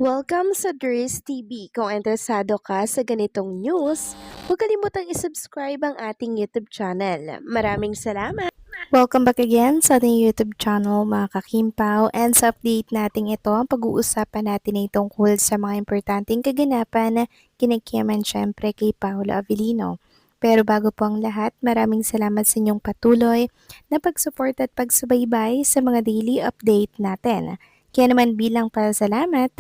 Welcome sa Dries TV. Kung interesado ka sa ganitong news, huwag kalimutang isubscribe ang ating YouTube channel. Maraming salamat! Welcome back again sa ating YouTube channel mga kakimpaw, and sa update natin ito, ang pag-uusapan natin ay tungkol sa mga importanteng kaganapan na kinakiyaman syempre kay Paolo Avellino. Pero bago po ang lahat, maraming salamat sa inyong patuloy na pag-support at pagsubaybay sa mga daily update natin. Kaya naman bilang pasalamat,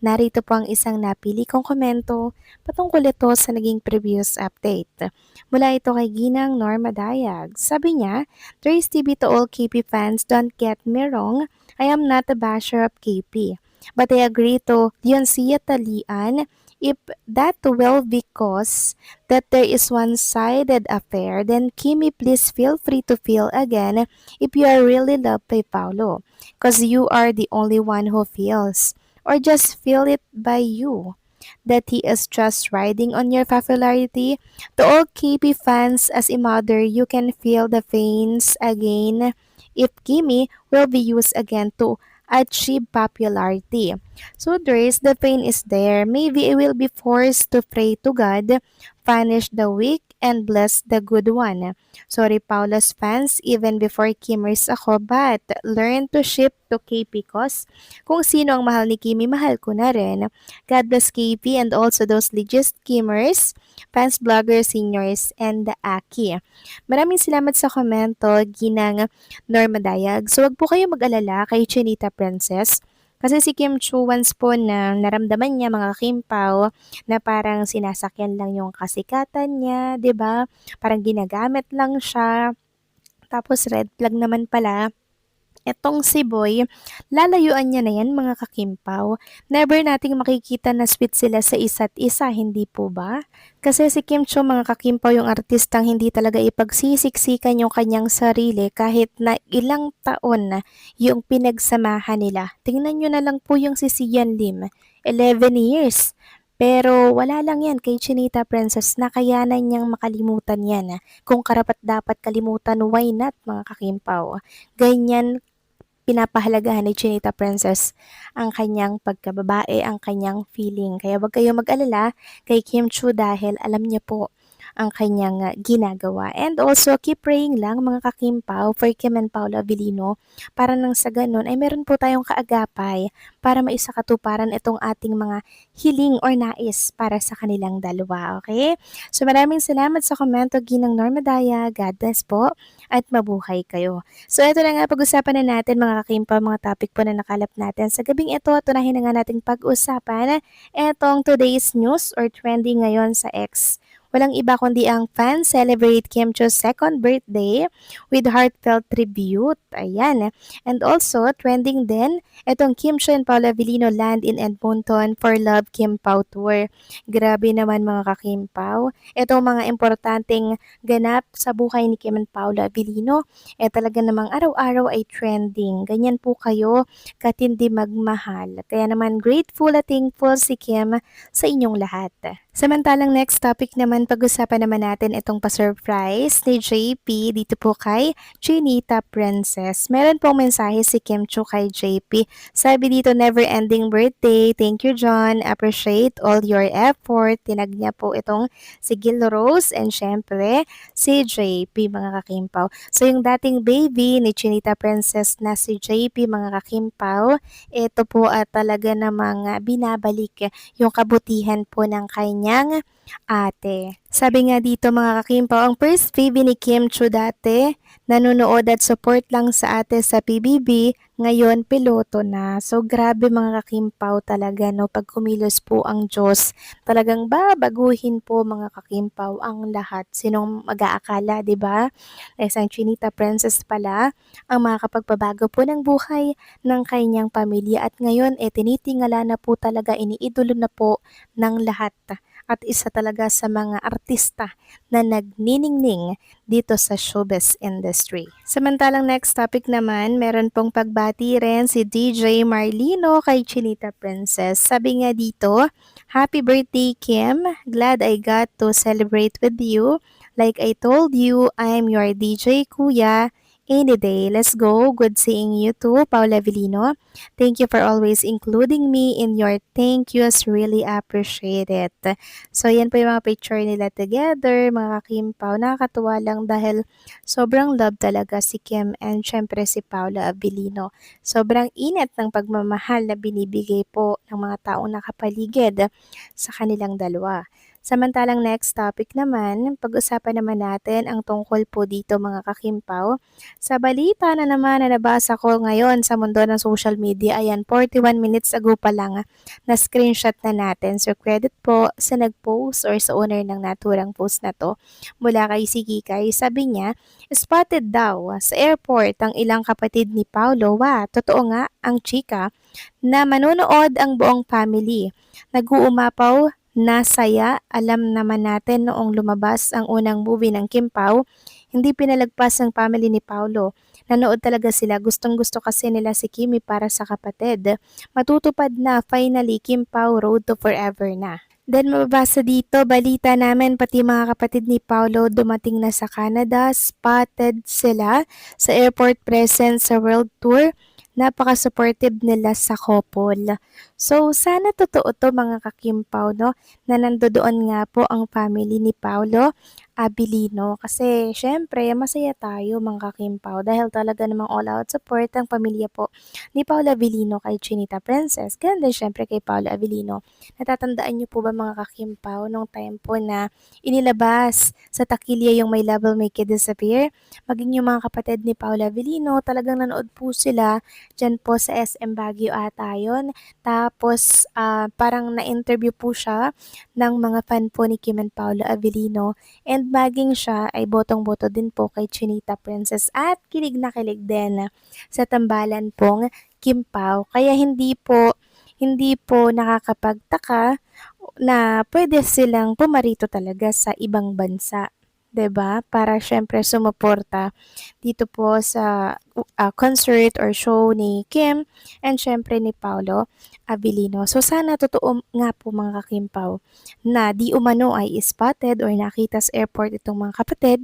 narito po ang isang napili kong komento patungkol ito sa naging previous update. Mula ito kay Ginang Norma Dayag. Sabi niya, Trace TV to all KP fans, don't get me wrong, I am not a basher of KP. But I agree to Dionisia Talian if that will because that there is one-sided affair, then Kimi please feel free to feel again if you are really loved by Paulo. Cause you are the only one who feels. Or just feel it by you that he is just riding on your popularity. To all KP fans, as a mother, you can feel the veins again if Kimi will be used again to achieve popularity. So there's the pain is there. Maybe it will be forced to pray to God, punish the weak, and bless the good one. Sorry, Paula's fans, even before Kimmers ako, but learn to ship to KP cause kung sino ang mahal ni Kimi, mahal ko na rin. God bless KP and also those legit Kimmers, fans, bloggers, seniors, and the Aki. Maraming salamat sa komento, Ginang Norma Dayag. So wag po kayo mag-alala kay Chinita Princess. Kasi si Kim Chu once po na naramdaman niya mga Kimpaw na parang sinasakyan lang yung kasikatan niya, 'di ba? Parang ginagamit lang siya. Tapos red flag naman pala etong si Boy, lalayuan niya na yan mga kakimpaw. Never nating makikita na sweet sila sa isa't isa, hindi po ba? Kasi si Kim Cho mga kakimpaw yung artistang hindi talaga ipagsisiksikan yung kanyang sarili kahit na ilang taon na yung pinagsamahan nila. Tingnan nyo na lang po yung si Sian Lim, 11 years. Pero wala lang yan kay Chinita Princess, nakayanan niyang makalimutan yan. Kung karapat dapat kalimutan, why not mga kakimpaw? Ganyan pinapahalagahan ni Chinita Princess ang kanyang pagkababae, ang kanyang feeling. Kaya wag kayong mag-alala kay Kim Chu dahil alam niya po ang kanyang ginagawa. And also, keep praying lang mga kakimpaw for Kim and Paolo Avellino para nang sa ganun ay meron po tayong kaagapay para maisakatuparan itong ating mga hiling or nais para sa kanilang dalawa. Okay? So maraming salamat sa komento, Ginang Norma Daya. God bless po at mabuhay kayo. So ito na nga pag-usapan na natin mga kakimpaw, mga topic po na nakalap natin sa gabing ito. Tunahin na nga nating pag-usapan etong today's news or trending ngayon sa X. Walang iba kundi ang fans celebrate Kim Cho's second birthday with heartfelt tribute. Ayan. And also, trending din, itong Kim Cho and Paolo Avellino land in Edmonton for Love Kim Pao Tour. Grabe naman mga kakimpaw. Itong mga importanteng ganap sa buhay ni Kim and Paolo Avellino, talaga namang araw-araw ay trending. Ganyan po kayo katindi magmahal. Kaya naman grateful at thankful si Kim sa inyong lahat. Samantalang next topic naman, pag-usapan naman natin itong pa-surprise ni JP dito po kay Chinita Princess. Meron pong mensahe si Kim Chu kay JP. Sabi dito, never-ending birthday. Thank you, John. Appreciate all your effort. Tinag niya po itong si Gil Rose and syempre si JP mga kakimpaw. So yung dating baby ni Chinita Princess na si JP mga kakimpaw, ito po at talaga namang binabalik yung kabutihan po ng kanyang ate. Sabi nga dito mga kakimpaw, ang first baby ni Kim Chu dati, nanonood at support lang sa ate sa PBB, ngayon piloto na. So grabe mga kakimpaw talaga no, pag kumilos po ang Diyos, talagang babaguhin po mga kakimpaw ang lahat. Sinong mag-aakala, 'di ba? Isang Chinita Princess pala ang makakapagpabago po ng buhay ng kanyang pamilya at ngayon tinitingala na po talaga, iniidolo na po ng lahat at isa talaga sa mga artista na nagniningning dito sa showbiz industry. Samantalang next topic naman, meron pong pagbati rin si DJ Marlino kay Chinita Princess. Sabi nga dito, Happy birthday Kim! Glad I got to celebrate with you. Like I told you, I'm your DJ Kuya. Any day. Let's go. Good seeing you too, Paula Avellino. Thank you for always including me in your thank yous. Really appreciate it. So, yan po yung mga picture nila together, mga Kim Pao. Nakakatuwa lang dahil sobrang love talaga si Kim and syempre si Paula Avellino. Sobrang init ng pagmamahal na binibigay po ng mga taong nakapaligid sa kanilang dalawa. Samantalang next topic naman, pag-usapan naman natin ang tungkol po dito mga kakimpaw sa balita na naman na nabasa ko ngayon sa mundo ng social media, ayan, 41 minutes ago pa lang na screenshot na natin. So, credit po sa nag-post or sa owner ng naturang post na to mula kay si Kikay. Sabi niya, spotted daw sa airport ang ilang kapatid ni Paulo. Totoo nga ang chika na manonood ang buong family. Nag-uumapaw na saya, alam naman natin noong lumabas ang unang movie ng Kim Pao, hindi pinalagpas ng family ni Paulo. Nanood talaga sila, gustong-gusto kasi nila si Kimi para sa kapatid. Matutupad na finally Kim Pao Road to Forever na. Then mababasa dito, balita namin pati mga kapatid ni Paulo dumating na sa Canada, spotted sila sa airport presence sa World Tour. Napaka-supportive nila sa couple. So, sana totoo to mga kakimpaw, no? Na nandoon nga po ang family ni Paulo Abilino. Kasi, syempre, masaya tayo mga kakimpaw dahil talaga namang all out support ang pamilya po ni Paula Abilino kay Chinita Princess. Ganun din syempre kay Paula Abilino. Natatandaan niyo po ba mga kakimpaw nung time po na inilabas sa takilya yung My Love Will Make You Disappear? Maging yung mga kapatid ni Paula Abilino, talagang nanood po sila dyan po sa SM Baguio ata yun. Tapos, parang na-interview po siya ng mga fan po ni Kim and Paolo Avellino. And maging siya ay botong-boto din po kay Chinita Princess at kilig na kilig din sa tambalan pong Kim Pao. Kaya hindi po nakakapagtaka na pwede silang pumarito talaga sa ibang bansa. 'Di ba? Para syempre sumuporta dito po sa concert or show ni Kim and syempre ni Paolo Abilino. So sana totoo nga po mga kakimpaw na di umano ay spotted or nakita sa airport itong mga kapatid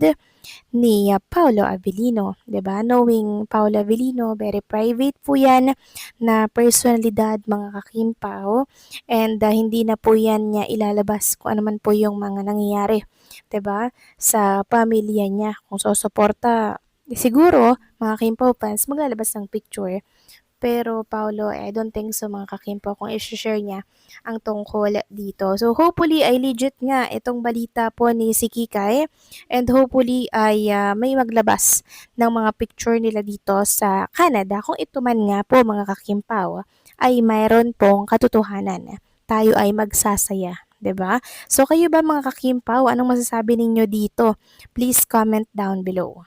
ni Paolo Abilino, 'di ba? Knowing Paolo Abilino, very private po 'yan na personalidad mga kakimpaw and hindi na po 'yan niya ilalabas kung ano man po yung mga nangyayari, 'di ba? Sa pamilya niya kung susuporta siguro mga Kimpaw fans maglalabas ng picture. Pero Paolo, I don't think so mga kakimpo kung i-share niya ang tungkol dito. So hopefully ay legit nga itong balita po ni si Kikay and hopefully ay may maglabas ng mga picture nila dito sa Canada kung ito man nga po mga kakimpaw ay mayroon pong katotohanan. Tayo ay magsasaya. 'Di ba? So kayo ba mga kakimpaw, anong masasabi ninyo dito? Please comment down below.